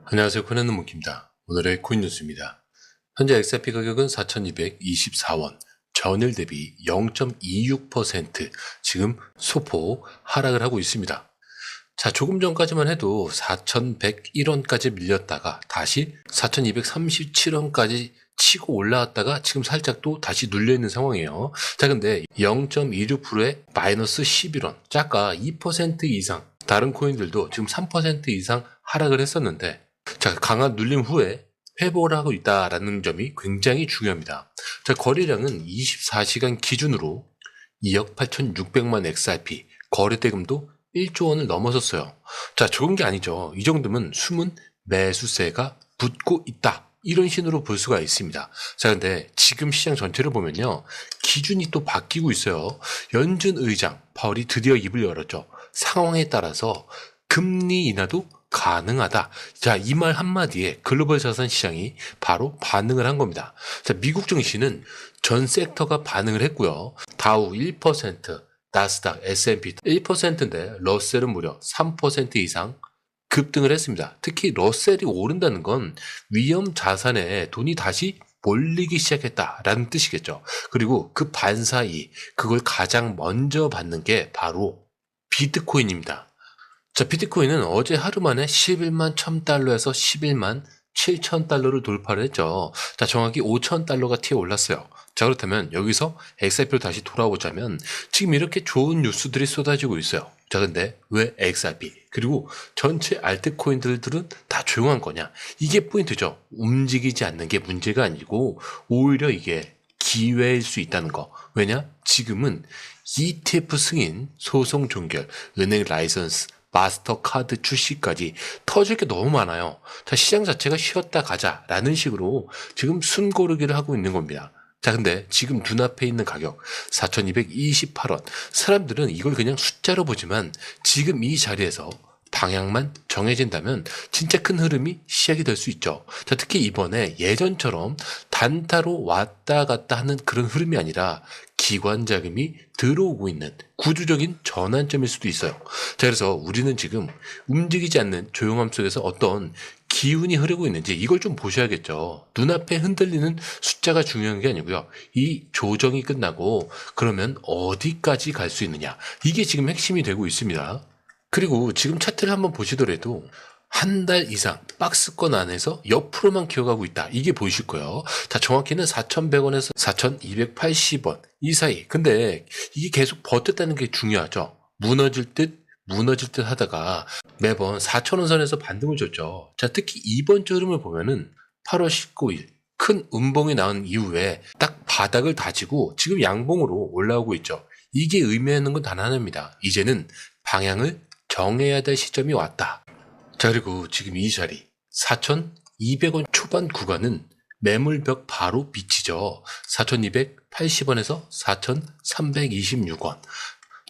안녕하세요. 코난의 몽키입니다. 오늘의 코인 뉴스입니다. 현재 XRP 가격은 4,224원, 전일 대비 0.26% 지금 소폭 하락을 하고 있습니다. 자, 조금 전까지만 해도 4,101원까지 밀렸다가 다시 4,237원까지 치고 올라왔다가 지금 살짝 또 다시 눌려있는 상황이에요. 자, 근데 0.26%에 마이너스 11원, 작가 2% 이상, 다른 코인들도 지금 3% 이상 하락을 했었는데, 자, 강한 눌림 후에 회복을 하고 있다라는 점이 굉장히 중요합니다. 자, 거래량은 24시간 기준으로 2억 8,600만 XRP, 거래대금도 1조 원을 넘어섰어요. 자, 좋은 게 아니죠. 이 정도면 숨은 매수세가 붙고 있다, 이런 신호로 볼 수가 있습니다. 자, 근데 지금 시장 전체를 보면요, 기준이 또 바뀌고 있어요. 연준 의장 파월이 드디어 입을 열었죠. 상황에 따라서 금리 인하도 가능하다. 자, 이 말 한마디에 글로벌 자산 시장이 바로 반응을 한 겁니다. 자, 미국 증시는 전 섹터가 반응을 했고요. 다우 1%, 나스닥, S&P 1%인데 러셀은 무려 3% 이상 급등을 했습니다. 특히 러셀이 오른다는 건 위험 자산에 돈이 다시 몰리기 시작했다라는 뜻이겠죠. 그리고 그 반사이, 그걸 가장 먼저 받는 게 바로 비트코인입니다. 자, 비트코인은 어제 하루 만에 11만 1000달러에서 11만 7000달러를 돌파를 했죠. 자, 정확히 5000달러가 튀어 올랐어요. 자, 그렇다면 여기서 XRP로 다시 돌아오자면 지금 이렇게 좋은 뉴스들이 쏟아지고 있어요. 자, 근데 왜 XRP 그리고 전체 알트코인들은 다 조용한 거냐? 이게 포인트죠. 움직이지 않는 게 문제가 아니고 오히려 이게 기회일 수 있다는 거. 왜냐? 지금은 ETF 승인, 소송 종결, 은행 라이선스, 마스터카드 출시까지 터질 게 너무 많아요. 자, 시장 자체가 쉬었다 가자라는 식으로 지금 숨고르기를 하고 있는 겁니다. 자, 근데 지금 눈앞에 있는 가격 4,228원. 사람들은 이걸 그냥 숫자로 보지만 지금 이 자리에서 방향만 정해진다면 진짜 큰 흐름이 시작이 될 수 있죠. 자, 특히 이번에 예전처럼 단타로 왔다 갔다 하는 그런 흐름이 아니라 기관 자금이 들어오고 있는 구조적인 전환점일 수도 있어요. 자, 그래서 우리는 지금 움직이지 않는 조용함 속에서 어떤 기운이 흐르고 있는지 이걸 좀 보셔야겠죠. 눈앞에 흔들리는 숫자가 중요한 게 아니고요. 이 조정이 끝나고 그러면 어디까지 갈 수 있느냐. 이게 지금 핵심이 되고 있습니다. 그리고 지금 차트를 한번 보시더라도 한 달 이상 박스권 안에서 옆으로만 기어가고 있다. 이게 보이실 거예요. 자, 정확히는 4,100원에서 4,280원 이 사이. 근데 이게 계속 버텼다는 게 중요하죠. 무너질 듯 하다가 매번 4,000원 선에서 반등을 줬죠. 자, 특히 이번 주 흐름을 보면은 8월 19일 큰 음봉이 나온 이후에 딱 바닥을 다지고 지금 양봉으로 올라오고 있죠. 이게 의미하는 건 단 하나입니다. 이제는 방향을 정해야 될 시점이 왔다. 자, 그리고 지금 이 자리 4,200원 초반 구간은 매물벽 바로 밑이죠. 4,280원에서 4,326원.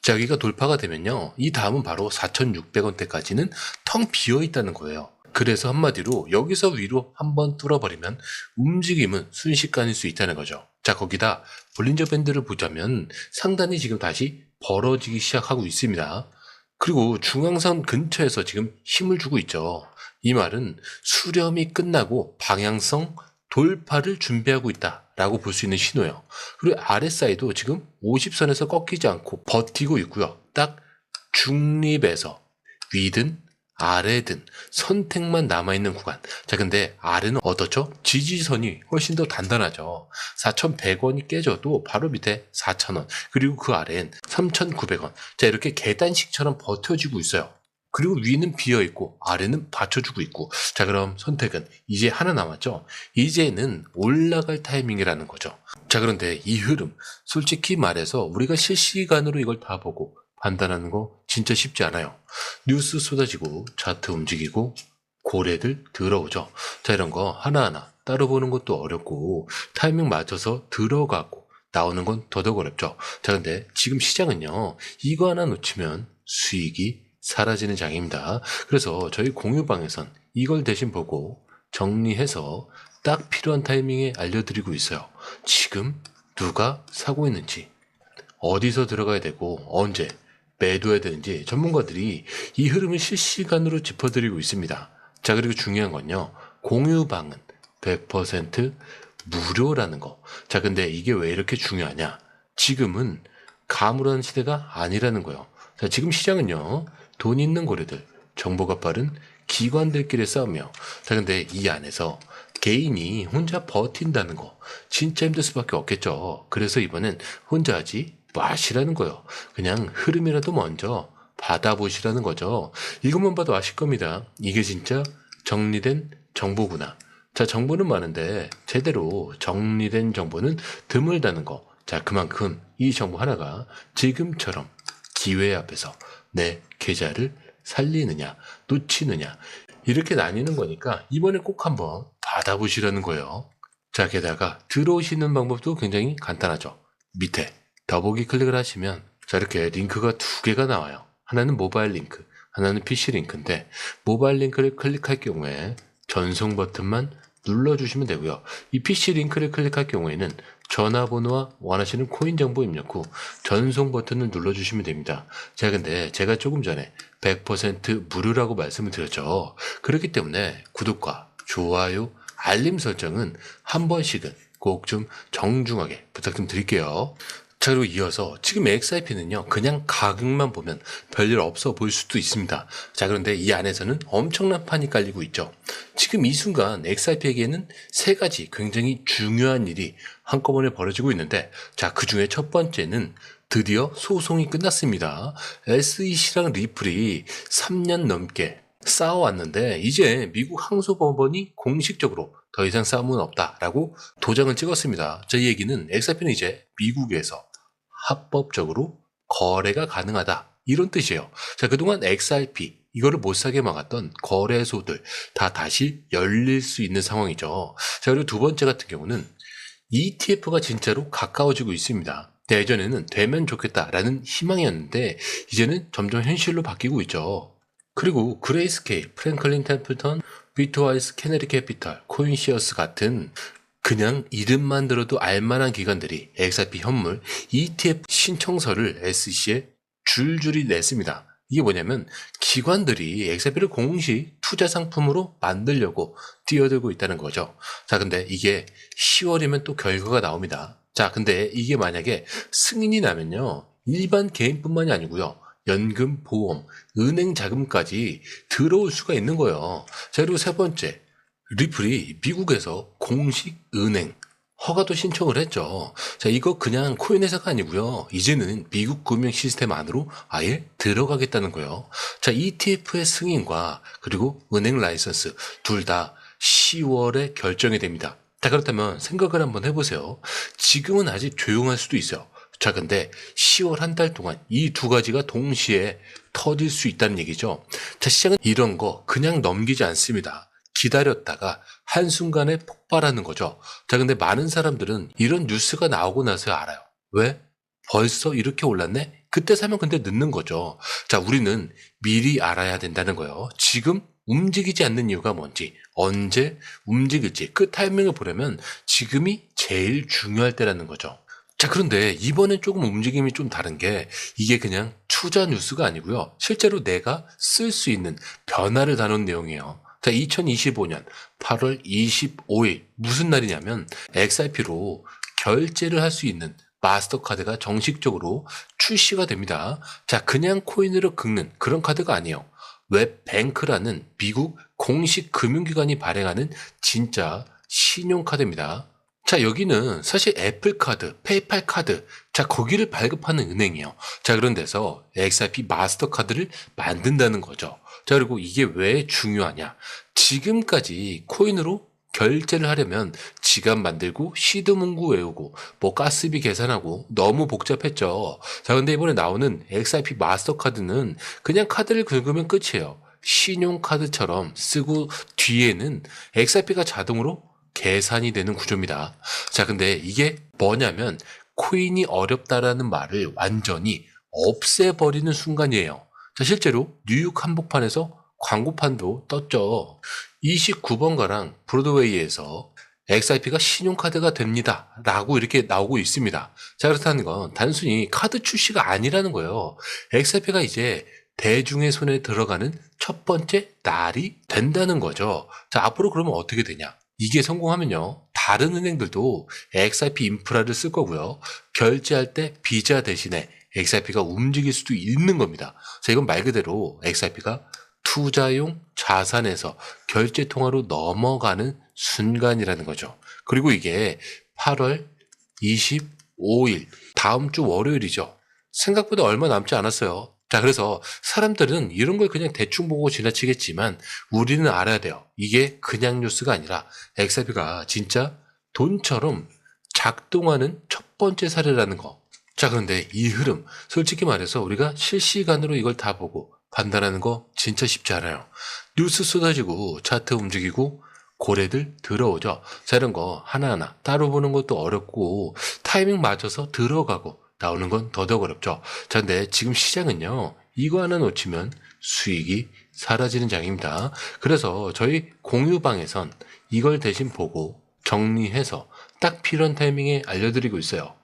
자, 여기가 돌파가 되면요, 이 다음은 바로 4,600원대까지는 텅 비어 있다는 거예요. 그래서 한마디로 여기서 위로 한번 뚫어버리면 움직임은 순식간일 수 있다는 거죠. 자, 거기다 볼린저 밴드를 보자면 상단이 지금 다시 벌어지기 시작하고 있습니다. 그리고 중앙선 근처에서 지금 힘을 주고 있죠. 이 말은 수렴이 끝나고 방향성 돌파를 준비하고 있다라고 볼 수 있는 신호예요. 그리고 RSI도 지금 50선에서 꺾이지 않고 버티고 있고요. 딱 중립에서 위든 아래든 선택만 남아있는 구간. 자, 근데 아래는 어떻죠? 지지선이 훨씬 더 단단하죠. 4,100원이 깨져도 바로 밑에 4,000원, 그리고 그 아래엔 3,900원. 자, 이렇게 계단식처럼 버텨지고 있어요. 그리고 위는 비어있고 아래는 받쳐주고 있고. 자, 그럼 선택은 이제 하나 남았죠. 이제는 올라갈 타이밍이라는 거죠. 자, 그런데 이 흐름, 솔직히 말해서 우리가 실시간으로 이걸 다 보고 판단하는 거 진짜 쉽지 않아요. 뉴스 쏟아지고 차트 움직이고 고래들 들어오죠. 자, 이런 거 하나하나 따로 보는 것도 어렵고 타이밍 맞춰서 들어가고 나오는 건 더더욱 어렵죠. 자, 근데 지금 시장은요, 이거 하나 놓치면 수익이 사라지는 장입니다. 그래서 저희 공유방에선 이걸 대신 보고 정리해서 딱 필요한 타이밍에 알려드리고 있어요. 지금 누가 사고 있는지, 어디서 들어가야 되고 언제, 매도해야 되는지 전문가들이 이 흐름을 실시간으로 짚어드리고 있습니다. 자, 그리고 중요한 건요. 공유방은 100% 무료라는 거. 자, 근데 이게 왜 이렇게 중요하냐? 지금은 가물한 시대가 아니라는 거예요. 자, 지금 시장은요. 돈 있는 고래들, 정보가 빠른 기관들끼리 싸우며, 자, 근데 이 안에서 개인이 혼자 버틴다는 거 진짜 힘들 수밖에 없겠죠. 그래서 이번엔 혼자 하지 마시라는 거예요. 그냥 흐름이라도 먼저 받아보시라는 거죠. 이것만 봐도 아실 겁니다. 이게 진짜 정리된 정보구나. 자, 정보는 많은데 제대로 정리된 정보는 드물다는 거. 자, 그만큼 이 정보 하나가 지금처럼 기회 앞에서 내 계좌를 살리느냐 놓치느냐 이렇게 나뉘는 거니까 이번에 꼭 한번 받아보시라는 거예요. 자, 게다가 들어오시는 방법도 굉장히 간단하죠. 밑에 더보기 클릭을 하시면 자, 이렇게 링크가 두 개가 나와요. 하나는 모바일 링크, 하나는 PC 링크인데 모바일 링크를 클릭할 경우에 전송 버튼만 눌러주시면 되고요. 이 PC 링크를 클릭할 경우에는 전화번호와 원하시는 코인 정보 입력 후 전송 버튼을 눌러주시면 됩니다. 자, 근데 제가 조금 전에 100% 무료라고 말씀을 드렸죠. 그렇기 때문에 구독과 좋아요, 알림 설정은 한 번씩은 꼭 좀 정중하게 부탁 좀 드릴게요. 자, 그리고 이어서 지금 XRP는요, 그냥 가격만 보면 별일 없어 보일 수도 있습니다. 자, 그런데 이 안에서는 엄청난 판이 깔리고 있죠. 지금 이 순간 XRP에게는 세 가지 굉장히 중요한 일이 한꺼번에 벌어지고 있는데, 자, 그 중에 첫 번째는 드디어 소송이 끝났습니다. SEC랑 리플이 3년 넘게 싸워왔는데 이제 미국 항소법원이 공식적으로 더 이상 싸움은 없다라고 도장을 찍었습니다. 자, 이 얘기는 XRP는 이제 미국에서 합법적으로 거래가 가능하다 이런 뜻이에요. 자, 그동안 XRP 이거를 못 사게 막았던 거래소들 다 다시 열릴 수 있는 상황이죠. 자, 그리고 두 번째 같은 경우는 ETF가 진짜로 가까워지고 있습니다. 예전에는 되면 좋겠다라는 희망이었는데 이제는 점점 현실로 바뀌고 있죠. 그리고 그레이스케일, 프랭클린 템플턴, 비트와이스, 캐네리 캐피탈, 코인시어스 같은 그냥 이름만 들어도 알만한 기관들이 XRP 현물 ETF 신청서를 SEC에 줄줄이 냈습니다. 이게 뭐냐면 기관들이 XRP를 공식 투자 상품으로 만들려고 뛰어들고 있다는 거죠. 자, 근데 이게 10월이면 또 결과가 나옵니다. 자, 근데 이게 만약에 승인이 나면요, 일반 개인뿐만이 아니고요, 연금, 보험, 은행 자금까지 들어올 수가 있는 거예요. 자, 그리고 세 번째, 리플이 미국에서 공식 은행 허가도 신청을 했죠. 자, 이거 그냥 코인 회사가 아니고요. 이제는 미국 금융 시스템 안으로 아예 들어가겠다는 거예요. 자, ETF의 승인과 그리고 은행 라이선스 둘 다 10월에 결정이 됩니다. 자, 그렇다면 생각을 한번 해보세요. 지금은 아직 조용할 수도 있어요. 자, 근데 10월 한 달 동안 이 두 가지가 동시에 터질 수 있다는 얘기죠. 자, 시장은 이런 거 그냥 넘기지 않습니다. 기다렸다가 한순간에 폭발하는 거죠. 자, 근데 많은 사람들은 이런 뉴스가 나오고 나서 알아요. 왜? 벌써 이렇게 올랐네? 그때 사면 근데 늦는 거죠. 자, 우리는 미리 알아야 된다는 거예요. 지금 움직이지 않는 이유가 뭔지, 언제 움직일지 그 타이밍을 보려면 지금이 제일 중요할 때라는 거죠. 자, 그런데 이번엔 조금 움직임이 좀 다른 게 이게 그냥 투자 뉴스가 아니고요. 실제로 내가 쓸 수 있는 변화를 다룬 내용이에요. 자, 2025년 8월 25일 무슨 날이냐면 XRP로 결제를 할 수 있는 마스터카드가 정식적으로 출시가 됩니다. 자, 그냥 코인으로 긁는 그런 카드가 아니에요. 웹뱅크라는 미국 공식 금융기관이 발행하는 진짜 신용카드입니다. 자, 여기는 사실 애플카드, 페이팔 카드, 자, 거기를 발급하는 은행이에요. 자, 그런 데서 XRP 마스터카드를 만든다는 거죠. 자, 그리고 이게 왜 중요하냐? 지금까지 코인으로 결제를 하려면 지갑 만들고 시드 문구 외우고 뭐 가스비 계산하고 너무 복잡했죠. 자, 근데 이번에 나오는 XRP 마스터카드는 그냥 카드를 긁으면 끝이에요. 신용카드처럼 쓰고 뒤에는 XRP가 자동으로 계산이 되는 구조입니다. 자, 근데 이게 뭐냐면 코인이 어렵다라는 말을 완전히 없애버리는 순간이에요. 자, 실제로 뉴욕 한복판에서 광고판도 떴죠. 29번가랑 브로드웨이에서 XRP가 신용카드가 됩니다. 라고 이렇게 나오고 있습니다. 자, 그렇다는 건 단순히 카드 출시가 아니라는 거예요. XRP가 이제 대중의 손에 들어가는 첫 번째 날이 된다는 거죠. 자, 앞으로 그러면 어떻게 되냐? 이게 성공하면요, 다른 은행들도 XRP 인프라를 쓸 거고요. 결제할 때 비자 대신에 XRP가 움직일 수도 있는 겁니다. 자, 이건 말 그대로 XRP가 투자용 자산에서 결제 통화로 넘어가는 순간이라는 거죠. 그리고 이게 8월 25일, 다음 주 월요일이죠. 생각보다 얼마 남지 않았어요. 자, 그래서 사람들은 이런 걸 그냥 대충 보고 지나치겠지만 우리는 알아야 돼요. 이게 그냥 뉴스가 아니라 XRP가 진짜 돈처럼 작동하는 첫 번째 사례라는 거. 자, 그런데 이 흐름, 솔직히 말해서 우리가 실시간으로 이걸 다 보고 판단하는 거 진짜 쉽지 않아요. 뉴스 쏟아지고 차트 움직이고 고래들 들어오죠. 자, 이런 거 하나하나 따로 보는 것도 어렵고 타이밍 맞춰서 들어가고 나오는 건 더더욱 어렵죠. 자, 근데 지금 시장은요, 이거 하나 놓치면 수익이 사라지는 장입니다. 그래서 저희 공유방에선 이걸 대신 보고 정리해서 딱 필요한 타이밍에 알려드리고 있어요.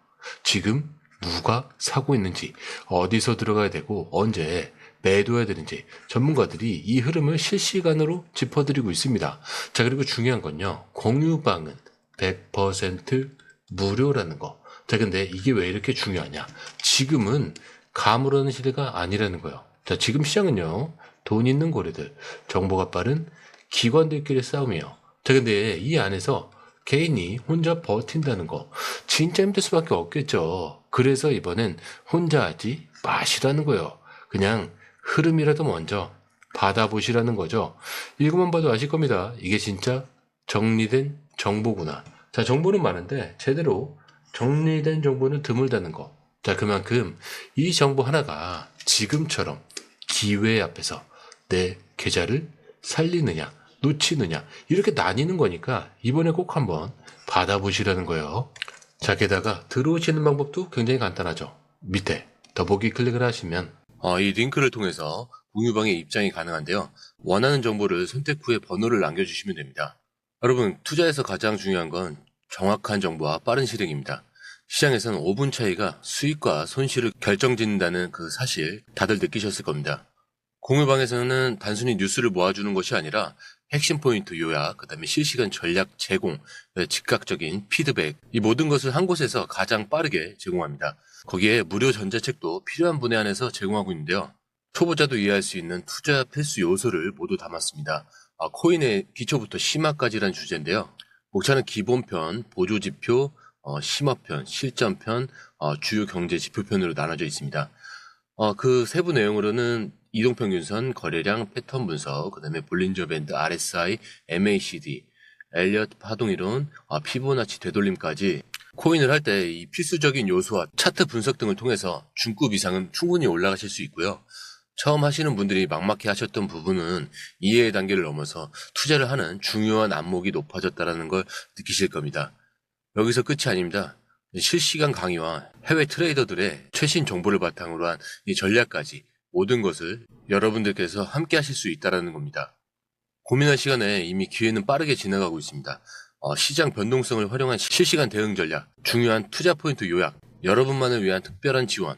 지금 누가 사고 있는지, 어디서 들어가야 되고 언제 매도해야 되는지 전문가들이 이 흐름을 실시간으로 짚어드리고 있습니다. 자, 그리고 중요한 건요, 공유방은 100% 무료라는 거. 자, 근데 이게 왜 이렇게 중요하냐? 지금은 가물하는 시대가 아니라는 거예요. 자, 지금 시장은요, 돈 있는 고래들, 정보가 빠른 기관들끼리 싸움이에요. 자, 근데 이 안에서 개인이 혼자 버틴다는 거 진짜 힘들 수밖에 없겠죠. 그래서 이번엔 혼자 하지 마시라는 거예요. 그냥 흐름이라도 먼저 받아보시라는 거죠. 읽으면 봐도 아실 겁니다. 이게 진짜 정리된 정보구나. 자, 정보는 많은데 제대로 정리된 정보는 드물다는 거. 자, 그만큼 이 정보 하나가 지금처럼 기회 앞에서 내 계좌를 살리느냐 놓치느냐 이렇게 나뉘는 거니까 이번에 꼭 한번 받아보시라는 거예요. 자, 게다가 들어오시는 방법도 굉장히 간단하죠. 밑에 더보기 클릭을 하시면 이 링크를 통해서 공유방에 입장이 가능한데요. 원하는 정보를 선택 후에 번호를 남겨주시면 됩니다. 여러분, 투자에서 가장 중요한 건 정확한 정보와 빠른 실행입니다. 시장에서는 5분 차이가 수익과 손실을 결정짓는다는 그 사실 다들 느끼셨을 겁니다. 공유방에서는 단순히 뉴스를 모아주는 것이 아니라 핵심 포인트 요약, 그 다음에 실시간 전략 제공, 즉각적인 피드백, 이 모든 것을 한 곳에서 가장 빠르게 제공합니다. 거기에 무료 전자책도 필요한 분에 한해서 제공하고 있는데요. 초보자도 이해할 수 있는 투자 필수 요소를 모두 담았습니다. 코인의 기초부터 심화까지란 주제인데요. 목차는 기본편, 보조지표, 심화편, 실전편, 주요 경제 지표편으로 나눠져 있습니다. 그 세부 내용으로는 이동평균선, 거래량, 패턴 분석, 그 다음에 볼린저 밴드, RSI, MACD, 엘리엇 파동이론, 피보나치 되돌림까지 코인을 할 때 이 필수적인 요소와 차트 분석 등을 통해서 중급 이상은 충분히 올라가실 수 있고요. 처음 하시는 분들이 막막해 하셨던 부분은 이해의 단계를 넘어서 투자를 하는 중요한 안목이 높아졌다는 걸 느끼실 겁니다. 여기서 끝이 아닙니다. 실시간 강의와 해외 트레이더들의 최신 정보를 바탕으로 한 이 전략까지 모든 것을 여러분들께서 함께 하실 수 있다는 겁니다. 고민할 시간에 이미 기회는 빠르게 지나가고 있습니다. 시장 변동성을 활용한 실시간 대응 전략, 중요한 투자 포인트 요약, 여러분만을 위한 특별한 지원,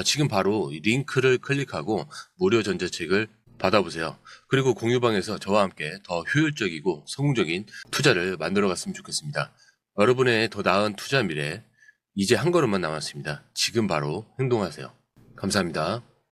지금 바로 이 링크를 클릭하고 무료 전자책을 받아보세요. 그리고 공유방에서 저와 함께 더 효율적이고 성공적인 투자를 만들어 갔으면 좋겠습니다. 여러분의 더 나은 투자 미래, 이제 한 걸음만 남았습니다. 지금 바로 행동하세요. 감사합니다.